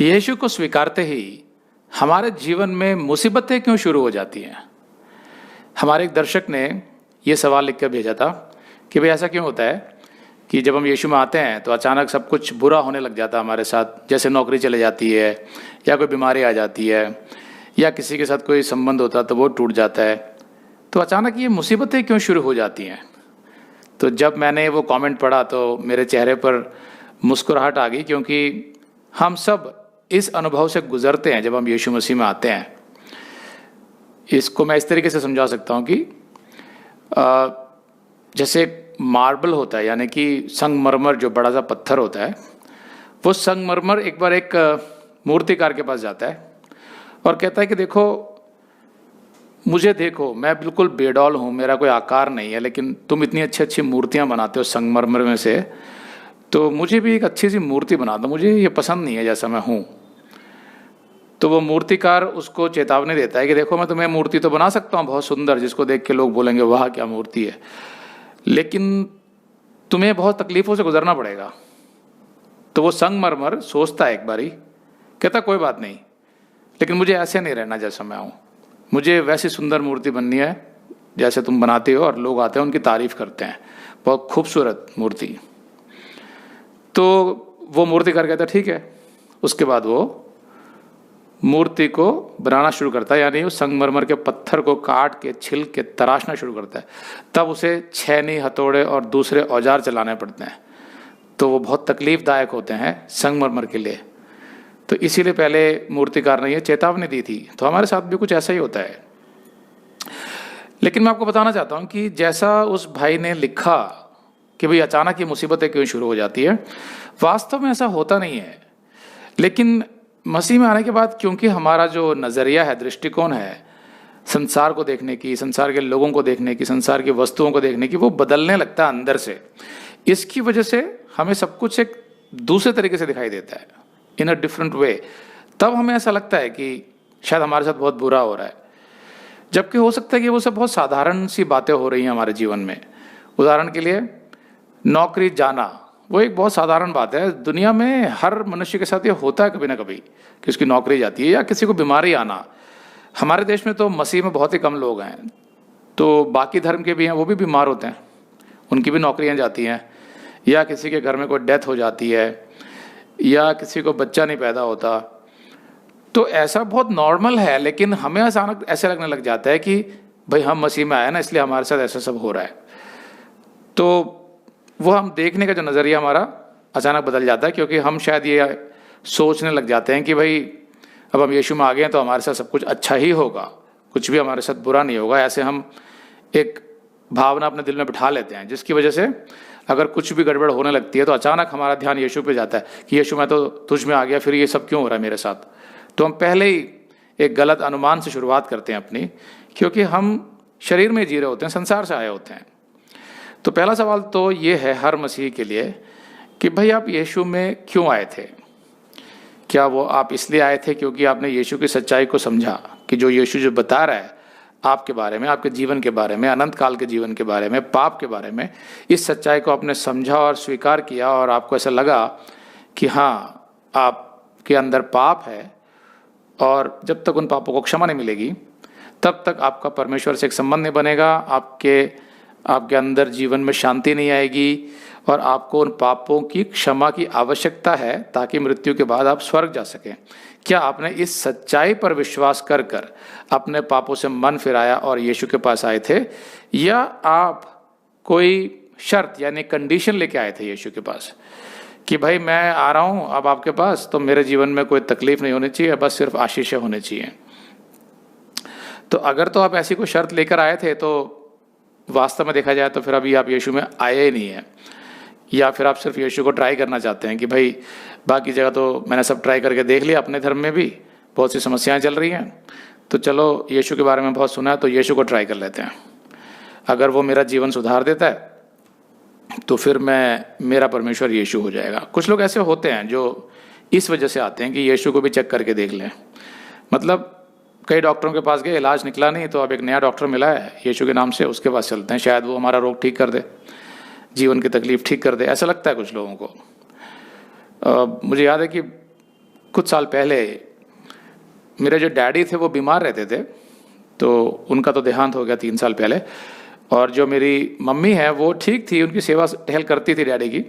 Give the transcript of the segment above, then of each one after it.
यीशु को स्वीकारते ही हमारे जीवन में मुसीबतें क्यों शुरू हो जाती हैं? हमारे एक दर्शक ने ये सवाल लिख कर भेजा था कि भाई ऐसा क्यों होता है कि जब हम यीशु में आते हैं तो अचानक सब कुछ बुरा होने लग जाता है हमारे साथ, जैसे नौकरी चले जाती है या कोई बीमारी आ जाती है या किसी के साथ कोई संबंध होता है तो वो टूट जाता है। तो अचानक ये मुसीबतें क्यों शुरू हो जाती हैं? तो जब मैंने वो कमेंट पढ़ा तो मेरे चेहरे पर मुस्कुराहट आ गई, क्योंकि हम सब इस अनुभव से गुजरते हैं जब हम यीशु मसीह में आते हैं। इसको मैं इस तरीके से समझा सकता हूँ कि जैसे मार्बल होता है, यानी कि संगमरमर, जो बड़ा सा पत्थर होता है, वो संगमरमर एक बार एक मूर्तिकार के पास जाता है और कहता है कि देखो, मुझे देखो, मैं बिल्कुल बेडौल हूँ, मेरा कोई आकार नहीं है, लेकिन तुम इतनी अच्छी अच्छी मूर्तियाँ बनाते हो संगमरमर में से, तो मुझे भी एक अच्छी सी मूर्ति बना दो, मुझे ये पसंद नहीं है जैसा मैं हूँ। तो वो मूर्तिकार उसको चेतावनी देता है कि देखो, मैं तुम्हें मूर्ति तो बना सकता हूँ बहुत सुंदर, जिसको देख के लोग बोलेंगे वाह क्या मूर्ति है, लेकिन तुम्हें बहुत तकलीफों से गुजरना पड़ेगा। तो वो संगमरमर सोचता है एक बारी, कहता कोई बात नहीं, लेकिन मुझे ऐसे नहीं रहना जैसा मैं हूँ, मुझे वैसी सुंदर मूर्ति बननी है जैसे तुम बनाते हो और लोग आते हैं उनकी तारीफ करते हैं, बहुत खूबसूरत मूर्ति। तो वो मूर्तिकार कहता ठीक है। उसके बाद वो मूर्ति को बनाना शुरू करता है, यानी उस संगमरमर के पत्थर को काट के छिल के तराशना शुरू करता है। तब उसे छेनी, हथौड़े और दूसरे औजार चलाने पड़ते हैं, तो वो बहुत तकलीफदायक होते हैं संगमरमर के लिए। तो इसीलिए पहले मूर्तिकार ने ये चेतावनी दी थी। तो हमारे साथ भी कुछ ऐसा ही होता है। लेकिन मैं आपको बताना चाहता हूँ कि जैसा उस भाई ने लिखा कि भाई अचानक ये मुसीबतें क्यों शुरू हो जाती है, वास्तव में ऐसा होता नहीं है। लेकिन मसीह में आने के बाद क्योंकि हमारा जो नज़रिया है, दृष्टिकोण है संसार को देखने की, संसार के लोगों को देखने की, संसार की वस्तुओं को देखने की, वो बदलने लगता है अंदर से। इसकी वजह से हमें सब कुछ एक दूसरे तरीके से दिखाई देता है, इन अ डिफरेंट वे। तब हमें ऐसा लगता है कि शायद हमारे साथ बहुत बुरा हो रहा है, जबकि हो सकता है कि वो सब बहुत साधारण सी बातें हो रही हैं हमारे जीवन में। उदाहरण के लिए, नौकरी जाना, वो एक बहुत साधारण बात है। दुनिया में हर मनुष्य के साथ ये होता है कभी ना कभी कि उसकी नौकरी जाती है, या किसी को बीमारी आना। हमारे देश में तो मसीह में बहुत ही कम लोग हैं, तो बाकी धर्म के भी हैं, वो भी बीमार होते हैं, उनकी भी नौकरियां जाती हैं, या किसी के घर में कोई डेथ हो जाती है, या किसी को बच्चा नहीं पैदा होता। तो ऐसा बहुत नॉर्मल है, लेकिन हमें अचानक ऐसे लगने लग जाता है कि भाई हम मसीह में आए ना, इसलिए हमारे साथ ऐसा सब हो रहा है। तो वो हम देखने का जो नज़रिया हमारा अचानक बदल जाता है, क्योंकि हम शायद ये सोचने लग जाते हैं कि भाई अब हम यीशु में आ गए हैं तो हमारे साथ सब कुछ अच्छा ही होगा, कुछ भी हमारे साथ बुरा नहीं होगा। ऐसे हम एक भावना अपने दिल में बिठा लेते हैं, जिसकी वजह से अगर कुछ भी गड़बड़ होने लगती है तो अचानक हमारा ध्यान यीशु पे जाता है कि यीशु मैं तो तुझ में आ गया, फिर ये सब क्यों हो रहा है मेरे साथ। तो हम पहले ही एक गलत अनुमान से शुरुआत करते हैं अपनी, क्योंकि हम शरीर में जी रहे होते हैं, संसार से आए होते हैं। तो पहला सवाल तो ये है हर मसीही के लिए कि भाई आप यीशु में क्यों आए थे? क्या वो आप इसलिए आए थे क्योंकि आपने यीशु की सच्चाई को समझा कि जो यीशु जो बता रहा है आपके बारे में, आपके जीवन के बारे में, अनंत काल के जीवन के बारे में, पाप के बारे में, इस सच्चाई को आपने समझा और स्वीकार किया, और आपको ऐसा लगा कि हाँ, आपके अंदर पाप है और जब तक उन पापों को क्षमा नहीं मिलेगी तब तक आपका परमेश्वर से एक संबंध नहीं बनेगा, आपके अंदर जीवन में शांति नहीं आएगी, और आपको उन पापों की क्षमा की आवश्यकता है ताकि मृत्यु के बाद आप स्वर्ग जा सकें। क्या आपने इस सच्चाई पर विश्वास कर कर अपने पापों से मन फिराया और यीशु के पास आए थे, या आप कोई शर्त यानी कंडीशन लेके आए थे यीशु के पास कि भाई मैं आ रहा हूँ अब आपके पास, तो मेरे जीवन में कोई तकलीफ नहीं होनी चाहिए, बस सिर्फ आशीषें होनी चाहिए? तो अगर तो आप ऐसी कोई शर्त लेकर आए थे तो वास्तव में देखा जाए तो फिर अभी आप यीशु में आए ही नहीं है, या फिर आप सिर्फ यीशु को ट्राई करना चाहते हैं कि भाई बाकी जगह तो मैंने सब ट्राई करके देख लिया, अपने धर्म में भी बहुत सी समस्याएं चल रही हैं, तो चलो यीशु के बारे में बहुत सुना है तो यीशु को ट्राई कर लेते हैं, अगर वो मेरा जीवन सुधार देता है तो फिर मेरा परमेश्वर यीशु हो जाएगा। कुछ लोग ऐसे होते हैं जो इस वजह से आते हैं कि यीशु को भी चेक करके देख लें। मतलब कई डॉक्टरों के पास गए, इलाज निकला नहीं, तो अब एक नया डॉक्टर मिला है यीशु के नाम से, उसके पास चलते हैं, शायद वो हमारा रोग ठीक कर दे, जीवन की तकलीफ ठीक कर दे, ऐसा लगता है कुछ लोगों को। मुझे याद है कि कुछ साल पहले मेरे जो डैडी थे वो बीमार रहते थे, तो उनका तो देहांत हो गया 3 साल पहले। और जो मेरी मम्मी है वो ठीक थी, उनकी सेवा टहल करती थी डैडी की।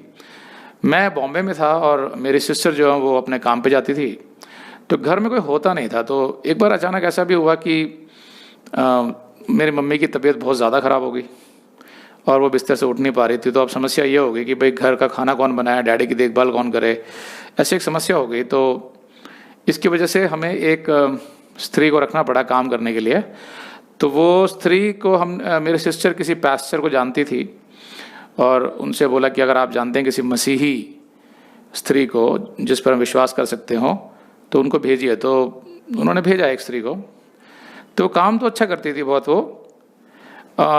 मैं बॉम्बे में था और मेरी सिस्टर जो है वो अपने काम पे जाती थी, तो घर में कोई होता नहीं था। तो एक बार अचानक ऐसा भी हुआ कि मेरी मम्मी की तबीयत बहुत ज़्यादा ख़राब हो गई और वो बिस्तर से उठ नहीं पा रही थी। तो अब समस्या ये हो गई कि भाई घर का खाना कौन बनाया, डैडी की देखभाल कौन करे, ऐसी एक समस्या हो गई। तो इसकी वजह से हमें एक स्त्री को रखना पड़ा काम करने के लिए। तो वो स्त्री को हम मेरे सिस्टर किसी पास्टर को जानती थी और उनसे बोला कि अगर आप जानते हैं किसी मसीही स्त्री को जिस पर हम विश्वास कर सकते हो तो उनको भेजिए। तो उन्होंने भेजा एक स्त्री को। तो काम तो अच्छा करती थी बहुत वो,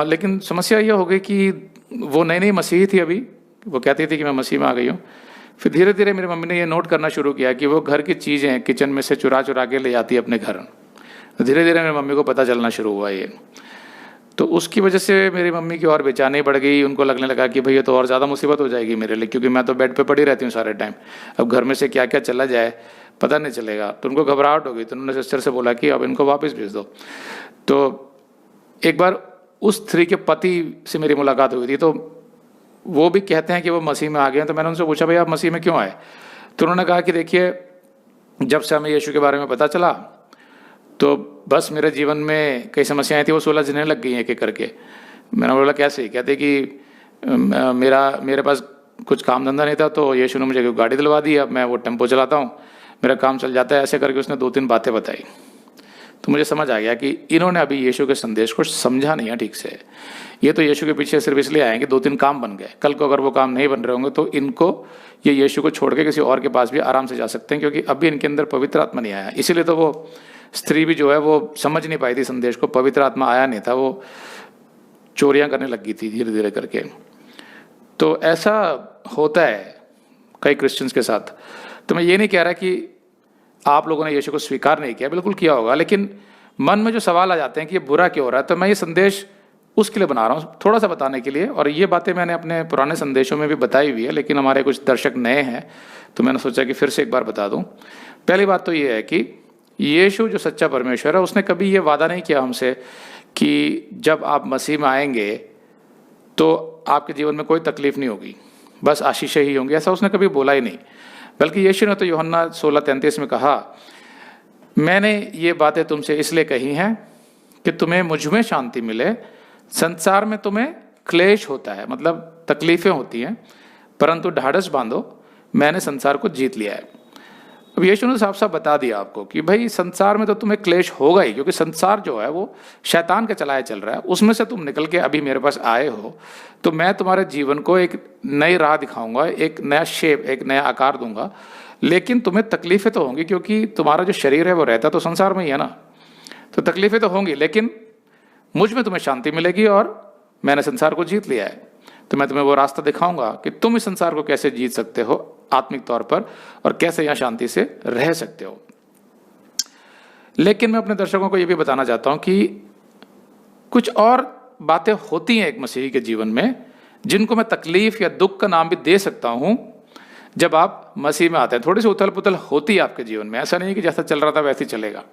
लेकिन समस्या ये हो गई कि वो नई नई मसीही थी अभी। वो कहती थी कि मैं मसीह में आ गई हूँ। फिर धीरे धीरे मेरी मम्मी ने ये नोट करना शुरू किया कि वो घर की चीज़ें किचन में से चुरा चुरा के ले जाती है अपने घर। धीरे धीरे मेरी मम्मी को पता चलना शुरू हुआ ये। तो उसकी वजह से मेरी मम्मी की और बेचैनी बढ़ गई। उनको लगने लगा कि भैया तो और ज़्यादा मुसीबत हो जाएगी मेरे लिए, क्योंकि मैं तो बेड पे पड़ी रहती हूँ सारे टाइम। अब घर में से क्या क्या चला जाए पता नहीं चलेगा। तो उनको घबराहट हो गई। तो उन्होंने सिस्टर से बोला कि अब इनको वापस भेज दो। तो एक बार उस स्त्री के पति से मेरी मुलाकात हुई थी, तो वो भी कहते हैं कि वो मसीह में आ गए हैं। तो मैंने उनसे पूछा भाई आप मसीह में क्यों आए? तो उन्होंने कहा कि देखिए, जब से हमें यीशु के बारे में पता चला तो बस मेरे जीवन में कई समस्याएं थी वो सुलझने लग गई एक एक करके। मैंने बोला कैसे? कहते कि मेरे पास कुछ काम धंधा नहीं था, तो यीशु ने मुझे गाड़ी दिलवा दी, अब मैं वो टेम्पो चलाता हूँ, मेरा काम चल जाता है। ऐसे करके उसने 2-3 बातें बताई। तो मुझे समझ आ गया कि इन्होंने अभी यीशु के संदेश को समझा नहीं है ठीक से। ये तो यीशु के पीछे सिर्फ इसलिए आए कि 2-3 काम बन गए। कल को अगर वो काम नहीं बन रहे होंगे तो इनको ये यीशु को छोड़ के किसी और के पास भी आराम से जा सकते हैं, क्योंकि अभी इनके अंदर पवित्र आत्मा नहीं आया। इसीलिए तो वो स्त्री भी जो है वो समझ नहीं पाई थी संदेश को, पवित्र आत्मा आया नहीं था, वो चोरियां करने लगी थी धीरे धीरे करके। तो ऐसा होता है कई क्रिश्चियंस के साथ। तो मैं ये नहीं कह रहा कि आप लोगों ने यीशु को स्वीकार नहीं किया, बिल्कुल किया होगा, लेकिन मन में जो सवाल आ जाते हैं कि ये बुरा क्यों हो रहा है। तो मैं ये संदेश उसके लिए बना रहा हूँ, थोड़ा सा बताने के लिए। और ये बातें मैंने अपने पुराने संदेशों में भी बताई हुई है, लेकिन हमारे कुछ दर्शक नए हैं तो मैंने सोचा कि फिर से एक बार बता दूँ। पहली बात तो ये है कि यीशु जो सच्चा परमेश्वर है उसने कभी ये वादा नहीं किया हमसे कि जब आप मसीह में आएंगे तो आपके जीवन में कोई तकलीफ नहीं होगी, बस आशीषें ही होंगी। ऐसा उसने कभी बोला ही नहीं। बल्कि यीशु ने तो यूहन्ना 16:33 में कहा, मैंने ये बातें तुमसे इसलिए कही हैं कि तुम्हें मुझ में शांति मिले। संसार में तुम्हें क्लेश होता है, मतलब तकलीफें होती हैं, परंतु ढाढ़स बांधो, मैंने संसार को जीत लिया है। अब यीशु ने साफ साफ बता दिया आपको कि भाई संसार में तो तुम्हें क्लेश होगा ही, क्योंकि संसार जो है वो शैतान के चलाया चल रहा है। उसमें से तुम निकल के अभी मेरे पास आए हो, तो मैं तुम्हारे जीवन को एक नई राह दिखाऊंगा, एक नया शेप, एक नया आकार दूंगा। लेकिन तुम्हें तकलीफें तो होंगी, क्योंकि तुम्हारा जो शरीर है वो रहता तो संसार में ही है ना। तो तकलीफें तो होंगी, लेकिन मुझ में तुम्हें शांति मिलेगी और मैंने संसार को जीत लिया है। तो मैं तुम्हें वो रास्ता दिखाऊंगा कि तुम इस संसार को कैसे जीत सकते हो आत्मिक तौर पर, और कैसे यहाँ शांति से रह सकते हो। लेकिन मैं अपने दर्शकों को ये भी बताना चाहता हूं कि कुछ और बातें होती हैं एक मसीही के जीवन में, जिनको मैं तकलीफ या दुख का नाम भी दे सकता हूं जब आप मसीह में आते हैं। थोड़ी सी उथल पुथल होती है आपके जीवन में, ऐसा नहीं कि जैसा चल रहा था वैसे ही चलेगा।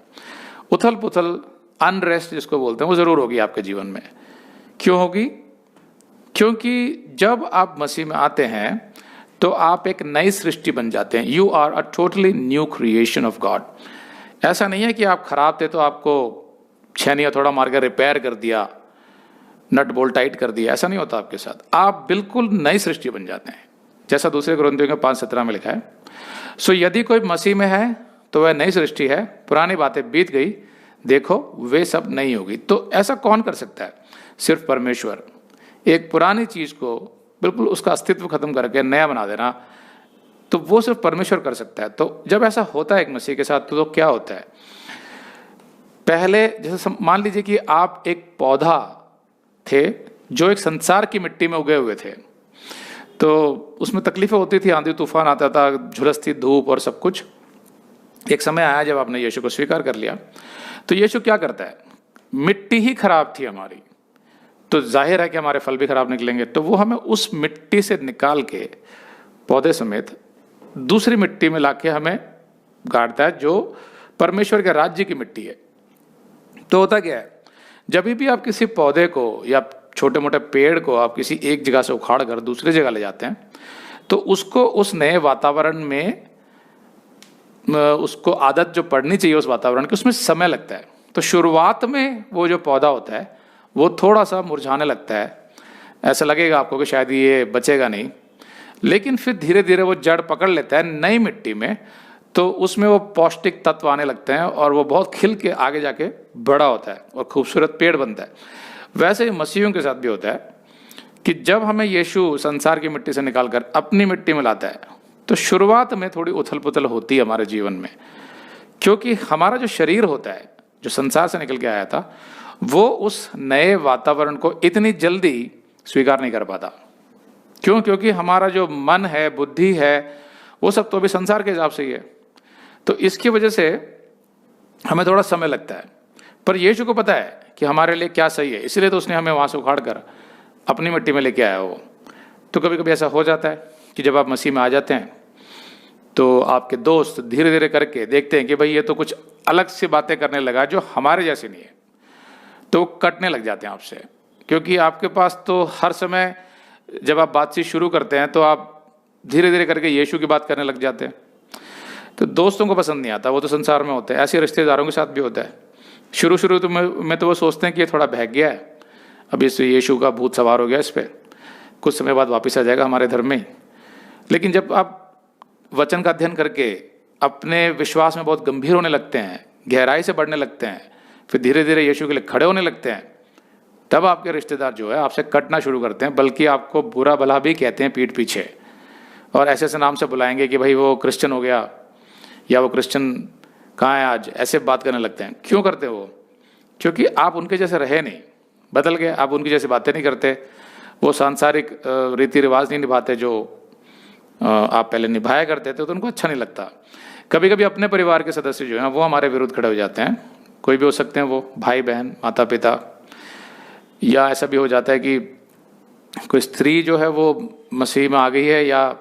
उथल पुथल, अनरेस्ट जिसको बोलते हैं, वो जरूर होगी आपके जीवन में। क्यों होगी? क्योंकि जब आप मसीह में आते हैं तो आप एक नई सृष्टि बन जाते हैं। You are a totally new creation of God. ऐसा नहीं है कि आप खराब थे तो आपको छेनिया थोड़ा मार कर रिपेयर कर दिया, नट बोल्ट टाइट कर दिया, ऐसा नहीं होता आपके साथ। आप बिल्कुल नई सृष्टि बन जाते हैं, जैसा दूसरे कुरिन्थियों के 5:17 में लिखा है। सो यदि कोई मसीह में है तो वह नई सृष्टि है, पुरानी बातें बीत गई, देखो वे सब नई होगी। तो ऐसा कौन कर सकता है? सिर्फ परमेश्वर। एक पुरानी चीज को बिल्कुल उसका अस्तित्व खत्म करके नया बना देना, तो वो सिर्फ परमेश्वर कर सकता है। तो जब ऐसा होता है एक मसीह के साथ तो क्या होता है? पहले जैसे मान लीजिए कि आप एक पौधा थे जो एक संसार की मिट्टी में उगे हुए थे, तो उसमें तकलीफें होती थी, आंधी तूफान आता था, झुलसती धूप और सब कुछ। एक समय आया जब आपने यीशु को स्वीकार कर लिया, तो यीशु क्या करता है? मिट्टी ही खराब थी हमारी, तो जाहिर है कि हमारे फल भी खराब निकलेंगे। तो वो हमें उस मिट्टी से निकाल के पौधे समेत दूसरी मिट्टी में लाके हमें गाड़ता है जो परमेश्वर के राज्य की मिट्टी है। तो होता क्या है, जब भी आप किसी पौधे को या छोटे मोटे पेड़ को आप किसी एक जगह से उखाड़ कर दूसरी जगह ले जाते हैं, तो उसको उस नए वातावरण में उसको आदत जो पड़नी चाहिए उस वातावरण की, उसमें समय लगता है। तो शुरुआत में वो जो पौधा होता है वो थोड़ा सा मुरझाने लगता है, ऐसा लगेगा आपको कि शायद ये बचेगा नहीं, लेकिन फिर धीरे धीरे वो जड़ पकड़ लेता है नई मिट्टी में, तो उसमें वो पौष्टिक तत्व आने लगते हैं और वो बहुत खिल के आगे जाके बड़ा होता है और खूबसूरत पेड़ बनता है। वैसे ही मसीहियों के साथ भी होता है कि जब हमें यीशु संसार की मिट्टी से निकालकर अपनी मिट्टी में लाता है, तो शुरुआत में थोड़ी उथल पुथल होती है हमारे जीवन में, क्योंकि हमारा जो शरीर होता है जो संसार से निकल के आया था, वो उस नए वातावरण को इतनी जल्दी स्वीकार नहीं कर पाता। क्यों? क्योंकि हमारा जो मन है, बुद्धि है, वो सब तो अभी संसार के हिसाब से ही है। तो इसकी वजह से हमें थोड़ा समय लगता है, पर यीशु को पता है कि हमारे लिए क्या सही है, इसलिए तो उसने हमें वहां से उखाड़ कर अपनी मिट्टी में लेके आया वो। तो कभी कभी ऐसा हो जाता है कि जब आप मसीह में आ जाते हैं तो आपके दोस्त धीरे धीरे करके देखते हैं कि भाई ये तो कुछ अलग सी बातें करने लगा जो हमारे जैसे नहीं है, तो वो कटने लग जाते हैं आपसे। क्योंकि आपके पास तो हर समय जब आप बातचीत शुरू करते हैं तो आप धीरे धीरे करके यीशु की बात करने लग जाते हैं। तो दोस्तों को पसंद नहीं आता, वो तो संसार में होते हैं। ऐसे रिश्तेदारों के साथ भी होता है। शुरू शुरू तो में तो वो सोचते हैं कि ये थोड़ा बहक गया है, अब इस यीशु का भूत सवार हो गया इस पर, कुछ समय बाद वापस आ जाएगा हमारे धर्म में। लेकिन जब आप वचन का अध्ययन करके अपने विश्वास में बहुत गंभीर होने लगते हैं, गहराई से बढ़ने लगते हैं, फिर धीरे धीरे यीशु के लिए खड़े होने लगते हैं, तब आपके रिश्तेदार जो है आपसे कटना शुरू करते हैं, बल्कि आपको बुरा भला भी कहते हैं पीठ पीछे, और ऐसे ऐसे नाम से बुलाएंगे कि भाई वो क्रिश्चियन हो गया, या वो क्रिश्चियन कहाँ है आज, ऐसे बात करने लगते हैं। क्यों करते हो? क्योंकि आप उनके जैसे रहे नहीं, बदल गए, आप उनकी जैसी बातें नहीं करते, वो सांसारिक रीति रिवाज नहीं निभाते जो आप पहले निभाया करते थे, तो उनको अच्छा नहीं लगता। कभी कभी अपने परिवार के सदस्य जो हैं वो हमारे विरुद्ध खड़े हो जाते हैं, कोई भी हो सकते हैं, वो भाई बहन, माता पिता, या ऐसा भी हो जाता है कि कोई स्त्री जो है वो मसीह में आ गई है या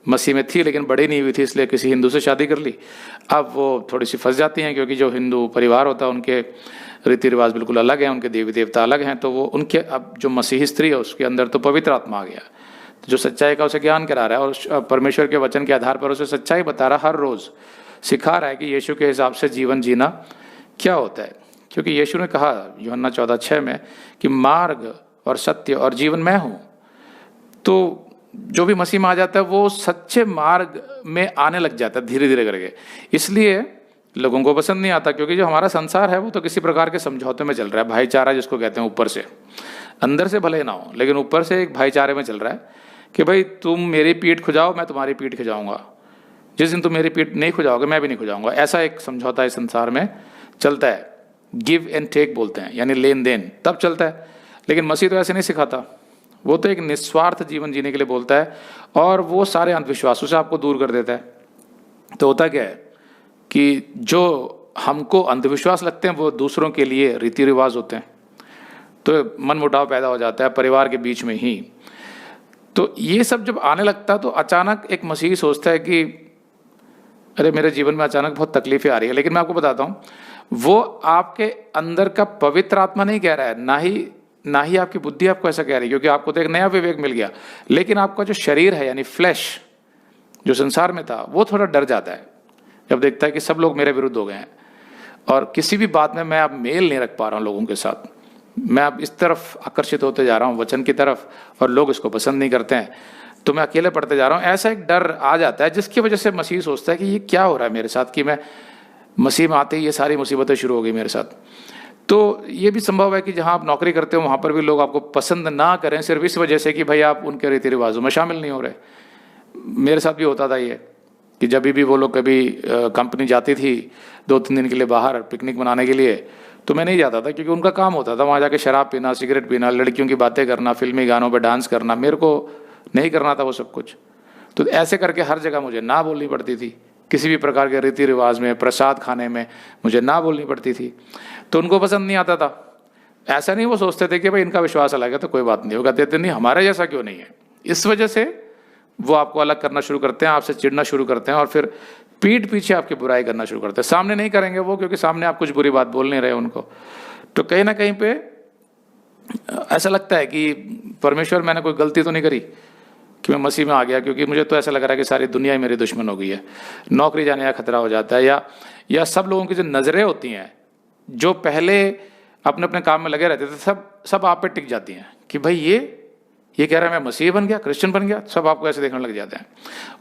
मसीह में थी लेकिन बड़ी नहीं हुई थी, इसलिए किसी हिंदू से शादी कर ली। अब वो थोड़ी सी फंस जाती हैं, क्योंकि जो हिंदू परिवार होता है उनके रीति रिवाज बिल्कुल अलग हैं, उनके देवी देवता अलग हैं, तो वो उनके, अब जो मसीही स्त्री है उसके अंदर तो पवित्र आत्मा आ गया, तो जो सच्चाई का उसे ज्ञान करा रहा है और परमेश्वर के वचन के आधार पर उसे सच्चाई बता रहा, हर रोज सिखा रहा है कि यीशु के हिसाब से जीवन जीना क्या होता है। क्योंकि यीशु ने कहा यूहन्ना 14:6 में कि मार्ग और सत्य और जीवन मैं हूँ। तो जो भी मसीह में आ जाता है वो सच्चे मार्ग में आने लग जाता है धीरे धीरे करके। इसलिए लोगों को पसंद नहीं आता, क्योंकि जो हमारा संसार है वो तो किसी प्रकार के समझौते में चल रहा है, भाईचारा जिसको कहते हैं, ऊपर से, अंदर से भले ना हो लेकिन ऊपर से एक भाईचारे में चल रहा है कि भाई तुम मेरी पीठ खुजाओ, मैं तुम्हारी पीठ खुजाऊंगा, जिस दिन तुम मेरी पीठ नहीं खुजाओगे मैं भी नहीं खुजाऊंगा। ऐसा एक समझौता इस संसार में चलता है, गिव एंड टेक बोलते हैं, यानी लेन देन, तब चलता है। लेकिन मसीह तो ऐसे नहीं सिखाता, वो तो एक निस्वार्थ जीवन जीने के लिए बोलता है, और वो सारे अंधविश्वासों से आपको दूर कर देता है। तो होता क्या है कि जो हमको अंधविश्वास लगते हैं वो दूसरों के लिए रीति रिवाज होते हैं, तो मन मुटाव पैदा हो जाता है परिवार के बीच में ही। तो ये सब जब आने लगता है तो अचानक एक मसीही सोचता है कि अरे मेरे जीवन में अचानक बहुत तकलीफें आ रही है। लेकिन मैं आपको बताता हूँ, वो आपके अंदर का पवित्र आत्मा नहीं कह रहा है, ना ही आपकी बुद्धि आपको ऐसा कह रही है, क्योंकि आपको तो एक नया विवेक मिल गया। लेकिन आपका जो शरीर है यानी फ्लैश जो संसार में था वो थोड़ा डर जाता है जब देखता है कि सब लोग मेरे विरुद्ध हो गए हैं और किसी भी बात में मैं अब मेल नहीं रख पा रहा हूँ लोगों के साथ, मैं अब इस तरफ आकर्षित होते जा रहा हूँ वचन की तरफ और लोग इसको पसंद नहीं करते हैं, तो मैं अकेले पढ़ते जा रहा हूँ। ऐसा एक डर आ जाता है जिसकी वजह से मसीह सोचता है कि ये क्या हो रहा है मेरे साथ, कि मैं मसीह में आते ही ये सारी मुसीबतें शुरू हो गई मेरे साथ। तो ये भी संभव है कि जहाँ आप नौकरी करते हो वहाँ पर भी लोग आपको पसंद ना करें सिर्फ इस वजह से कि भाई आप उनके रीति रिवाजों में शामिल नहीं हो रहे। मेरे साथ भी होता था ये कि जब भी वो लोग कभी कंपनी जाती थी 2-3 दिन के लिए बाहर पिकनिक मनाने के लिए, तो मैं नहीं जाता था, क्योंकि उनका काम होता था वहाँ जाके शराब पीना, सिगरेट पीना, लड़कियों की बातें करना, फिल्मी गानों पर डांस करना। मेरे को नहीं करना था वो सब कुछ। तो ऐसे करके हर जगह मुझे ना बोलनी पड़ती थी, किसी भी प्रकार के रीति रिवाज में, प्रसाद खाने में मुझे ना बोलनी पड़ती थी। तो उनको पसंद नहीं आता था। ऐसा नहीं वो सोचते थे कि भाई इनका विश्वास अलग है तो कोई बात नहीं, वो कहते थे नहीं हमारे जैसा क्यों नहीं है। इस वजह से वो आपको अलग करना शुरू करते हैं, आपसे चिढ़ना शुरू करते हैं और फिर पीठ पीछे आपकी बुराई करना शुरू करते हैं। सामने नहीं करेंगे वो, क्योंकि सामने आप कुछ बुरी बात बोल नहीं रहे उनको। तो कहीं ना कहीं पे ऐसा लगता है कि परमेश्वर मैंने कोई गलती तो नहीं करी कि मैं मसीह में आ गया, क्योंकि मुझे तो ऐसा लग रहा है कि सारी दुनिया ही मेरी दुश्मन हो गई है, नौकरी जाने का खतरा हो जाता है, या सब लोगों की जो नज़रें होती हैं जो पहले अपने अपने काम में लगे रहते थे, सब आप पे टिक जाती हैं कि भाई ये कह रहा है मैं मसीह बन गया, क्रिश्चियन बन गया, सब आपको ऐसे देखने लग जाते हैं।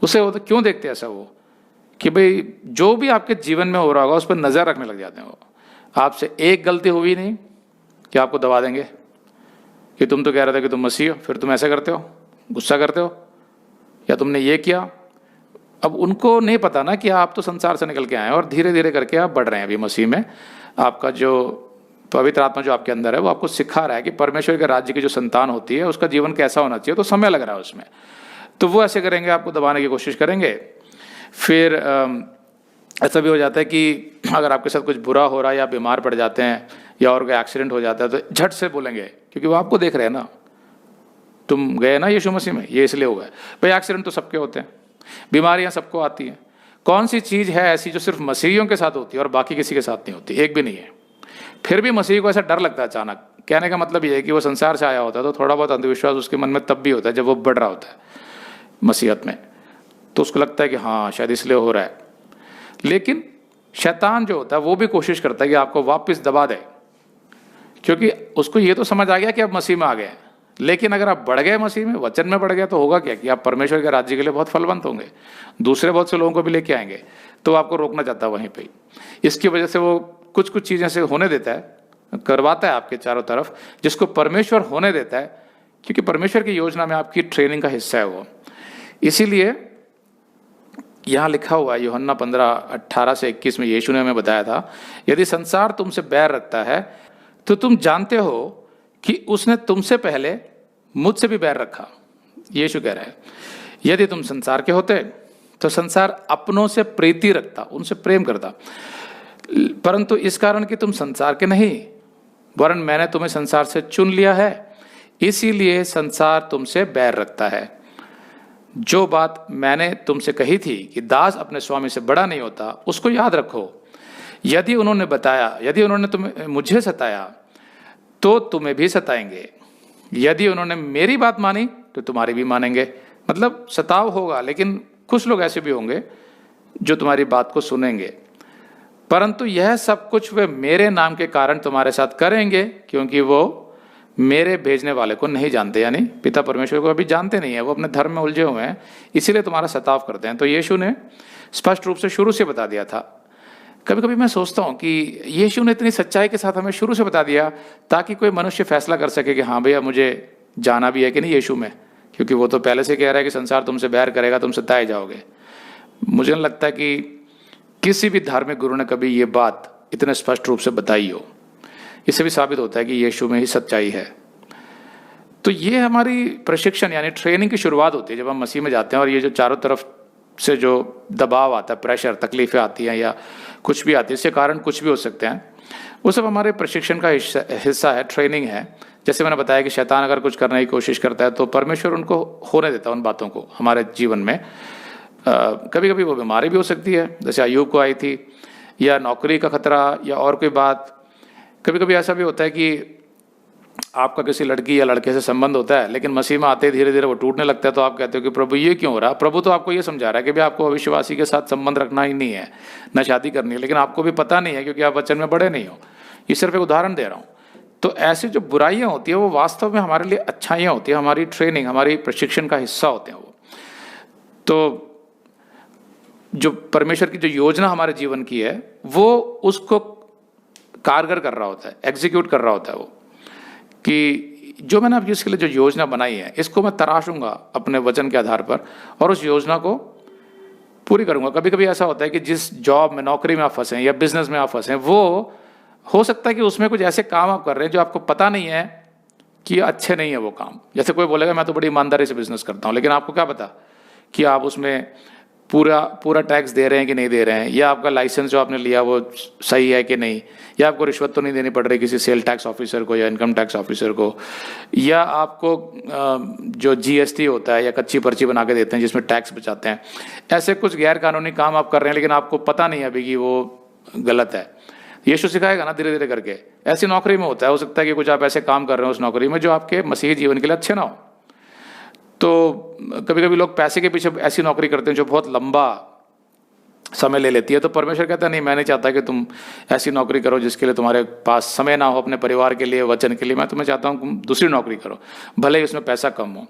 उससे वो तो क्यों देखते हैं ऐसा वो, कि भाई जो भी आपके जीवन में हो रहा होगा उस पर नज़र रखने लग जाते हैं वो। आपसे एक गलती हुई नहीं कि आपको दबा देंगे कि तुम तो कह रहे थे कि तुम मसीह हो, फिर तुम ऐसे करते हो, गुस्सा करते हो, या तुमने ये किया। अब उनको नहीं पता ना कि आप तो संसार से निकल के आए हैं और धीरे धीरे करके आप बढ़ रहे हैं अभी मसीह में। आपका जो पवित्र आत्मा जो आपके अंदर है वो आपको सिखा रहा है कि परमेश्वर के राज्य की जो संतान होती है उसका जीवन कैसा होना चाहिए, तो समय लग रहा है उसमें। तो वो ऐसे करेंगे, आपको दबाने की कोशिश करेंगे। फिर ऐसा भी हो जाता है कि अगर आपके साथ कुछ बुरा हो रहा है या बीमार पड़ जाते हैं या और कोई एक्सीडेंट हो जाता है तो झट से बोलेंगे, क्योंकि वो आपको देख रहे हैं ना, तुम गए ना यीशु मसीह में, ये इसलिए हुआ है। भाई एक्सीडेंट तो सबके होते हैं, बीमारियां सबको आती हैं। कौन सी चीज़ है ऐसी जो सिर्फ मसीहियों के साथ होती है और बाकी किसी के साथ नहीं होती? एक भी नहीं है। फिर भी मसीह को ऐसा डर लगता है अचानक। कहने का मतलब ये है कि वो संसार से आया होता है तो थोड़ा बहुत अंधविश्वास उसके मन में तब भी होता है जब वो बढ़ रहा होता है मसीहत में, तो उसको लगता है कि हाँ शायद इसलिए हो रहा है। लेकिन शैतान जो होता है वो भी कोशिश करता है कि आपको वापस दबा दे, क्योंकि उसको ये तो समझ आ गया कि आप मसीह में आ गए। लेकिन अगर आप बढ़ गए मसीह में, वचन में बढ़ गए, तो होगा क्या कि आप परमेश्वर के राज्य के लिए बहुत फलवंत होंगे, दूसरे बहुत से लोगों को भी लेके आएंगे। तो आपको रोकना चाहता है वहीं पे। इसकी वजह से वो कुछ कुछ चीज़ें से होने देता है, करवाता है आपके चारों तरफ, जिसको परमेश्वर होने देता है, क्योंकि परमेश्वर की योजना में आपकी ट्रेनिंग का हिस्सा है वो। इसीलिए यहाँ लिखा हुआ है यूहन्ना 15:18 से 21 में यीशु ने हमें बताया था, यदि संसार तुमसे बैर रखता है तो तुम जानते हो कि उसने तुमसे पहले मुझसे भी बैर रखा। यीशु कह रहा है यदि तुम संसार के होते तो संसार अपनों से प्रीति रखता, उनसे प्रेम करता, परंतु इस कारण कि तुम संसार के नहीं वरन मैंने तुम्हें संसार से चुन लिया है, इसीलिए संसार तुमसे बैर रखता है। जो बात मैंने तुमसे कही थी कि दास अपने स्वामी से बड़ा नहीं होता, उसको याद रखो। यदि उन्होंने तुम्हें मुझे सताया तो तुम्हें भी सताएंगे, यदि उन्होंने मेरी बात मानी तो तुम्हारी भी मानेंगे। मतलब सताव होगा, लेकिन कुछ लोग ऐसे भी होंगे जो तुम्हारी बात को सुनेंगे, परंतु यह सब कुछ वे मेरे नाम के कारण तुम्हारे साथ करेंगे, क्योंकि वो मेरे भेजने वाले को नहीं जानते, यानी पिता परमेश्वर को अभी जानते नहीं है, वो अपने धर्म में उलझे हुए हैं, इसीलिए तुम्हारा सताव करते हैं। तो यीशु ने स्पष्ट रूप से शुरू से बता दिया था। कभी कभी मैं सोचता हूँ कि यीशु ने इतनी सच्चाई के साथ हमें शुरू से बता दिया ताकि कोई मनुष्य फैसला कर सके कि हाँ भैया मुझे जाना भी है कि नहीं यीशु में, क्योंकि वो तो पहले से कह रहा है कि संसार तुमसे बैर करेगा, तुम सताए जाओगे। मुझे नहीं लगता कि किसी भी धार्मिक गुरु ने कभी ये बात इतने स्पष्ट रूप से बताई हो। इससे भी साबित होता है कि यीशु में ही सच्चाई है। तो ये हमारी प्रशिक्षण यानी ट्रेनिंग की शुरुआत होती है जब हम मसीह में जाते हैं, और ये जो चारों तरफ से जो दबाव आता है, प्रेशर, तकलीफें आती हैं या कुछ भी आती है, इसके कारण कुछ भी हो सकते हैं, वो सब हमारे प्रशिक्षण का हिस्सा है, ट्रेनिंग है। जैसे मैंने बताया कि शैतान अगर कुछ करने की कोशिश करता है तो परमेश्वर उनको होने देता है उन बातों को हमारे जीवन में। कभी कभी वो बीमारी भी हो सकती है, जैसे अय्यूब को आई थी, या नौकरी का खतरा, या और कोई बात। कभी कभी ऐसा भी होता है कि आपका किसी लड़की या लड़के से संबंध होता है, लेकिन मसीह में आते धीरे धीरे वो टूटने लगता है, तो आप कहते हो कि प्रभु ये क्यों हो रहा? प्रभु तो आपको ये समझा रहा है कि भाई आपको अविश्वासी के साथ संबंध रखना ही नहीं है, न शादी करनी है, लेकिन आपको भी पता नहीं है क्योंकि आप वचन में बड़े नहीं हो। ये सिर्फ एक उदाहरण दे रहा हूँ। तो ऐसी जो बुराइयाँ होती है वो वास्तव में हमारे लिए अच्छाइयाँ होती है, हमारी ट्रेनिंग, हमारी प्रशिक्षण का हिस्सा होते हैं वो। तो जो परमेश्वर की जो योजना हमारे जीवन की है वो उसको कारगर कर रहा होता है, एग्जीक्यूट कर रहा होता है वो, कि जो मैंने अब इसके लिए जो योजना बनाई है इसको मैं तराशूंगा अपने वचन के आधार पर और उस योजना को पूरी करूंगा। कभी कभी ऐसा होता है कि जिस जॉब में, नौकरी में आप फंसे हैं या बिजनेस में आप फंसे हैं, वो हो सकता है कि उसमें कुछ ऐसे काम आप कर रहे हैं जो आपको पता नहीं है कि अच्छे नहीं है वो काम। जैसे कोई बोलेगा मैं तो बड़ी ईमानदारी से बिजनेस करता हूँ, लेकिन आपको क्या पता कि आप उसमें पूरा पूरा टैक्स दे रहे हैं कि नहीं दे रहे हैं, या आपका लाइसेंस जो आपने लिया वो सही है कि नहीं, या आपको रिश्वत तो नहीं देनी पड़ रही किसी सेल टैक्स ऑफिसर को या इनकम टैक्स ऑफिसर को, या आपको जो जीएसटी होता है या कच्ची पर्ची बना के देते हैं जिसमें टैक्स बचाते हैं, ऐसे कुछ गैर कानूनी काम आप कर रहे हैं लेकिन आपको पता नहीं है अभी कि वो गलत है। यीशु सिखाएगा ना धीरे धीरे करके। ऐसी नौकरी में होता है, हो सकता है कि कुछ आप ऐसे काम कर रहे हो उस नौकरी में जो आपके मसीही जीवन के लिए अच्छे ना हो। तो कभी कभी लोग पैसे के पीछे ऐसी नौकरी करते हैं जो बहुत लंबा समय ले लेती है, तो परमेश्वर कहता है नहीं, मैं नहीं चाहता कि तुम ऐसी नौकरी करो जिसके लिए तुम्हारे पास समय ना हो अपने परिवार के लिए, वचन के लिए। मैं तुम्हें चाहता हूँ तुम दूसरी नौकरी करो, भले ही उसमें पैसा कम हो।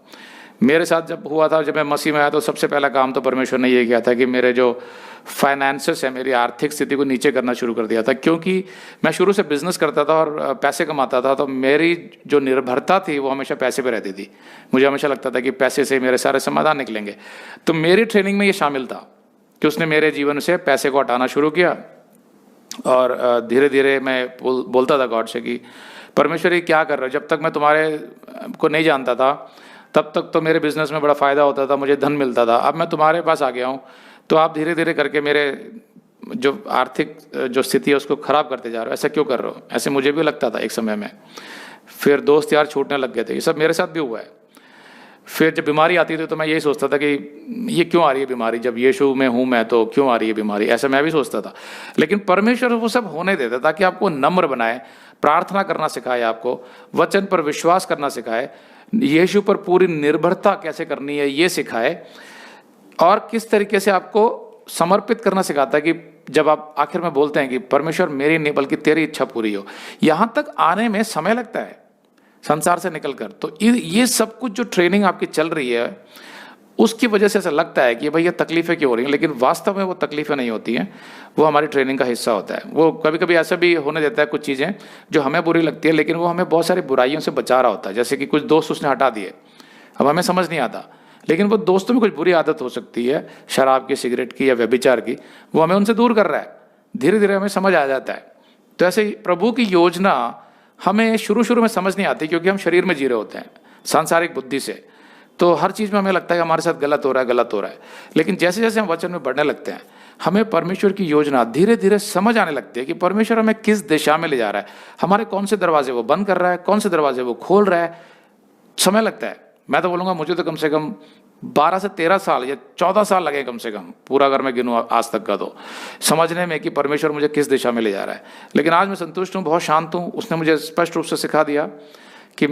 मेरे साथ जब हुआ था, जब मैं मसीह में आया, तो सबसे पहला काम तो परमेश्वर ने ये किया था कि मेरे जो फाइनेंसेस है, मेरी आर्थिक स्थिति को नीचे करना शुरू कर दिया था। क्योंकि मैं शुरू से बिजनेस करता था और पैसे कमाता था, तो मेरी जो निर्भरता थी वो हमेशा पैसे पे रहती थी। मुझे हमेशा लगता था कि पैसे से मेरे सारे समाधान निकलेंगे। तो मेरी ट्रेनिंग में ये शामिल था कि उसने मेरे जीवन से पैसे को हटाना शुरू किया। और धीरे धीरे मैं बोलता था गॉड से कि परमेश्वर ये क्या कर रहे हो। जब तक मैं तुम्हारे को नहीं जानता था तब तक तो मेरे बिजनेस में बड़ा फ़ायदा होता था, मुझे धन मिलता था। अब मैं तुम्हारे पास आ गया हूँ तो आप धीरे धीरे करके मेरे जो आर्थिक जो स्थिति है उसको ख़राब करते जा रहे हो। ऐसा क्यों कर रहे हो? ऐसे मुझे भी लगता था एक समय में। फिर दोस्त यार छूटने लग गए थे। ये सब मेरे साथ भी हुआ है। फिर जब बीमारी आती थी तो मैं यही सोचता था कि ये क्यों आ रही है बीमारी, जब यीशु में हूँ मैं तो क्यों आ रही है बीमारी, ऐसा मैं भी सोचता था। लेकिन परमेश्वर वो सब होने देता ताकि आपको नम्र बनाए, प्रार्थना करना सिखाए, आपको वचन पर विश्वास करना सिखाए, यीशु पर पूरी निर्भरता कैसे करनी है ये सिखाए, और किस तरीके से आपको समर्पित करना सिखाता है कि जब आप आखिर में बोलते हैं कि परमेश्वर मेरी नहीं बल्कि तेरी इच्छा पूरी हो। यहाँ तक आने में समय लगता है संसार से निकलकर। तो ये सब कुछ जो ट्रेनिंग आपकी चल रही है उसकी वजह से ऐसा लगता है कि भाई ये तकलीफें क्यों हो रही हैं, लेकिन वास्तव में वो तकलीफें नहीं होती हैं, वो हमारी ट्रेनिंग का हिस्सा होता है। वो कभी कभी ऐसा भी होने देता है कुछ चीज़ें जो हमें बुरी लगती है, लेकिन वो हमें बहुत सारी बुराइयों से बचा रहा होता है। जैसे कि कुछ दोस्त उसने हटा दिए, अब हमें समझ नहीं आता, लेकिन वो दोस्तों में कुछ बुरी आदत हो सकती है, शराब की, सिगरेट की या व्यभिचार की, वो हमें उनसे दूर कर रहा है। धीरे धीरे हमें समझ आ जाता है। तो ऐसे प्रभु की योजना हमें शुरू शुरू में समझ नहीं आती, क्योंकि हम शरीर में जी रहे होते हैं सांसारिक बुद्धि से। तो हर चीज़ में हमें लगता है कि हमारे साथ गलत हो रहा है। लेकिन जैसे जैसे हम वचन में बढ़ने लगते हैं, हमें परमेश्वर की योजना धीरे धीरे समझ आने लगती है कि परमेश्वर हमें किस दिशा में ले जा रहा है, हमारे कौन से दरवाजे वो बंद कर रहा है, कौन से दरवाजे वो खोल रहा है। समय लगता है। मैं तो बोलूँगा मुझे तो कम से कम 12 से 13 साल या 14 साल लगे कम से कम, पूरा अगर मैं गिनूँ आज तक का, तो समझने में कि परमेश्वर मुझे किस दिशा में ले जा रहा है। लेकिन आज मैं संतुष्ट हूँ, बहुत शांत हूँ। उसने मुझे स्पष्ट रूप से सिखा दिया कि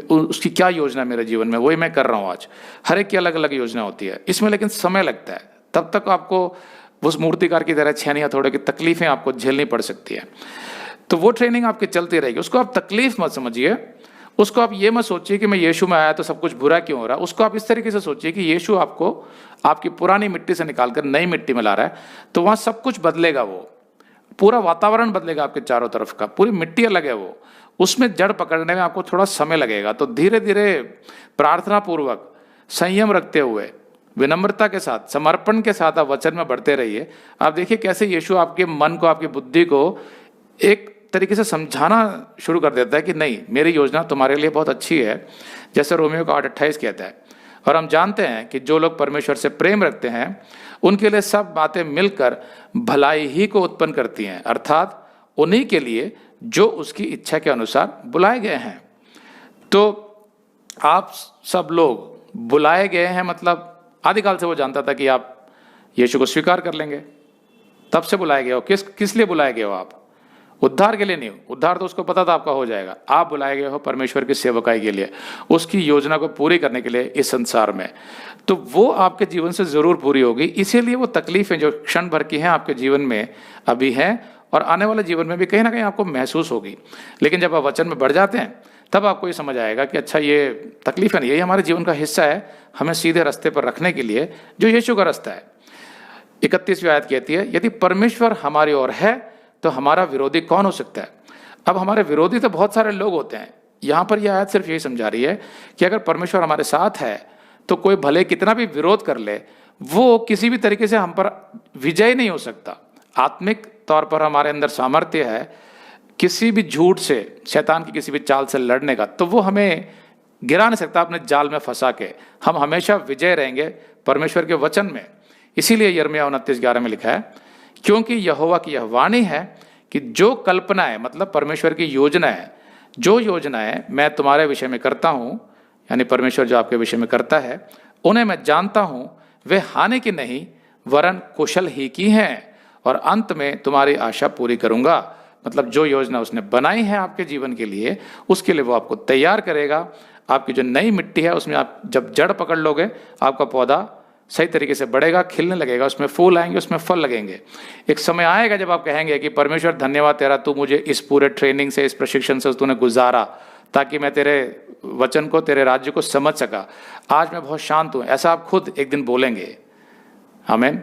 उसकी क्या योजना है मेरे जीवन में, वही मैं कर रहा हूँ आज। हर एक की अलग अलग योजना होती है इसमें, लेकिन समय लगता है। तब तक आपको उस मूर्तिकार की तरह छेनी हथौड़े की तकलीफें आपको झेलनी पड़ सकती है। तो वो ट्रेनिंग आपकी चलती रहेगी। उसको आप तकलीफ मत समझिए, उसको आप ये मत सोचिए कि मैं यीशु में आया तो सब कुछ बुरा क्यों हो रहा है। उसको आप इस तरीके से सोचिए कि यीशु आपको आपकी पुरानी मिट्टी से निकालकर नई मिट्टी में ला रहा है, तो वहाँ सब कुछ बदलेगा। वो पूरा वातावरण बदलेगा आपके चारों तरफ का, पूरी मिट्टी अलग है वो, उसमें जड़ पकड़ने में आपको थोड़ा समय लगेगा। तो धीरे धीरे प्रार्थना पूर्वक, संयम रखते हुए, विनम्रता के साथ, समर्पण के साथ आप वचन में बढ़ते रहिए। आप देखिए कैसे यीशु आपके मन को, आपकी बुद्धि को एक तरीके से समझाना शुरू कर देता है कि नहीं, मेरी योजना तुम्हारे लिए बहुत अच्छी है, जैसे रोमियो का 8:28 कहता है। और हम जानते हैं कि जो लोग परमेश्वर से प्रेम रखते हैं उनके लिए सब बातें मिलकर भलाई ही को उत्पन्न करती हैं, अर्थात उन्हीं के लिए जो उसकी इच्छा के अनुसार बुलाए गए हैं। तो आप सब लोग बुलाए गए हैं, मतलब आदिकाल से वो जानता था कि आप यीशु को स्वीकार कर लेंगे, तब से बुलाए गए हो। किस लिए बुलाए गए हो आप? उद्धार के लिए नहीं, उद्धार तो उसको पता था आपका हो जाएगा। आप बुलाए गए हो परमेश्वर की सेवकाई के लिए, उसकी योजना को पूरी करने के लिए इस संसार में। तो वो आपके जीवन से जरूर पूरी होगी। इसीलिए वो तकलीफें जो क्षण भर की हैं आपके जीवन में अभी हैं, और आने वाले जीवन में भी कहीं ना कहीं आपको महसूस होगी। लेकिन जब आप वचन में बढ़ जाते हैं तब आपको ये समझ आएगा कि अच्छा, ये तकलीफें नहीं, यही हमारे जीवन का हिस्सा है, हमें सीधे रास्ते पर रखने के लिए, जो यीशु का रास्ता है। 31वीं आयत कहती है, यदि परमेश्वर हमारी ओर है तो हमारा विरोधी कौन हो सकता है। अब हमारे विरोधी तो बहुत सारे लोग होते हैं। यहाँ पर यह आयत सिर्फ यही समझा रही है कि अगर परमेश्वर हमारे साथ है तो कोई भले कितना भी विरोध कर ले, वो किसी भी तरीके से हम पर विजय नहीं हो सकता। आत्मिक तौर पर हमारे अंदर सामर्थ्य है किसी भी झूठ से, शैतान की किसी भी चाल से लड़ने का, तो वो हमें गिरा नहीं सकता अपने जाल में फंसा के। हम हमेशा विजय रहेंगे परमेश्वर के वचन में। इसीलिए यिर्मयाह 29:11 में लिखा है, क्योंकि यहोवा की यह वाणी है कि जो कल्पना है, मतलब परमेश्वर की योजना है, जो योजनाएं मैं तुम्हारे विषय में करता हूं, यानी परमेश्वर जो आपके विषय में करता है, उन्हें मैं जानता हूं, वे हानि की नहीं वरन कुशल ही की हैं, और अंत में तुम्हारी आशा पूरी करूंगा। मतलब जो योजना उसने बनाई है आपके जीवन के लिए, उसके लिए वो आपको तैयार करेगा। आपकी जो नई मिट्टी है उसमें आप जब जड़ पकड़ लोगे, आपका पौधा सही तरीके से बढ़ेगा, खिलने लगेगा, उसमें फूल आएंगे, उसमें फल लगेंगे। एक समय आएगा जब आप कहेंगे कि परमेश्वर धन्यवाद तेरा, तू मुझे इस पूरे ट्रेनिंग से, इस प्रशिक्षण से तूने गुजारा ताकि मैं तेरे वचन को, तेरे राज्य को समझ सका। आज मैं बहुत शांत हूं, ऐसा आप खुद एक दिन बोलेंगे। आमीन।